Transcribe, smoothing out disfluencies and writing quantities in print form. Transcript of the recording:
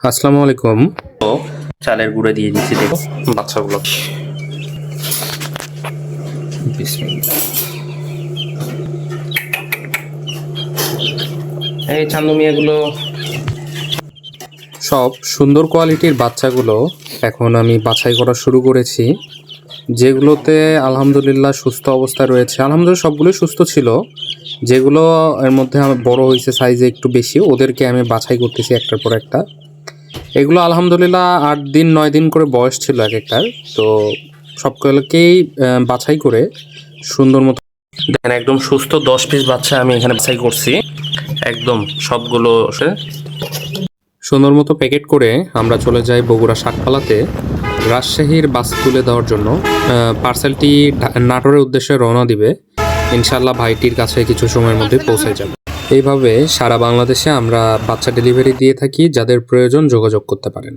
আসসালামু আলাইকুম। তো চালের গুঁড়া দিয়ে দিচ্ছি, দেখো বাচ্চাগুলো। বিসমিল্লাহ। এই চান্দু মিয়াগুলো সব সুন্দর কোয়ালিটির বাচ্চাগুলো এখন আমি বাছাই করা শুরু করেছি। যেগুলোতে আলহামদুলিল্লাহ সুস্থ অবস্থায় রয়েছে, আলহামদুলিল্লাহ সবগুলোই সুস্থ ছিল। যেগুলো এর মধ্যে আমার বড় হয়েছে, সাইজে একটু বেশি, ওদেরকে আমি বাছাই করতেছি একটার পর একটা। এগুলো আলহামদুলিল্লাহ 8 দিন 9 দিন করে বয়স ছিল এক একটার। তো সবগুলোকেই বাছাই করে সুন্দর মতো দেখেন, একদম সুস্থ 10 পিস বাচ্চা আমি এখানে বাছাই করছি। একদম সবগুলো সুন্দর মতো প্যাকেট করে আমরা চলে যাই বগুড়া শাকপালাতে রাজশাহীর বাস তুলে দেওয়ার জন্য। পার্সেলটি নাটোরের উদ্দেশ্যে রওনা দিবে। ইনশাল্লাহ ভাইটির কাছে কিছু সময়ের মধ্যে পৌঁছে যাবে। এইভাবে সারা বাংলাদেশে আমরা বাচ্চা ডেলিভারি দিয়ে থাকি, যাদের প্রয়োজন যোগাযোগ করতে পারেন।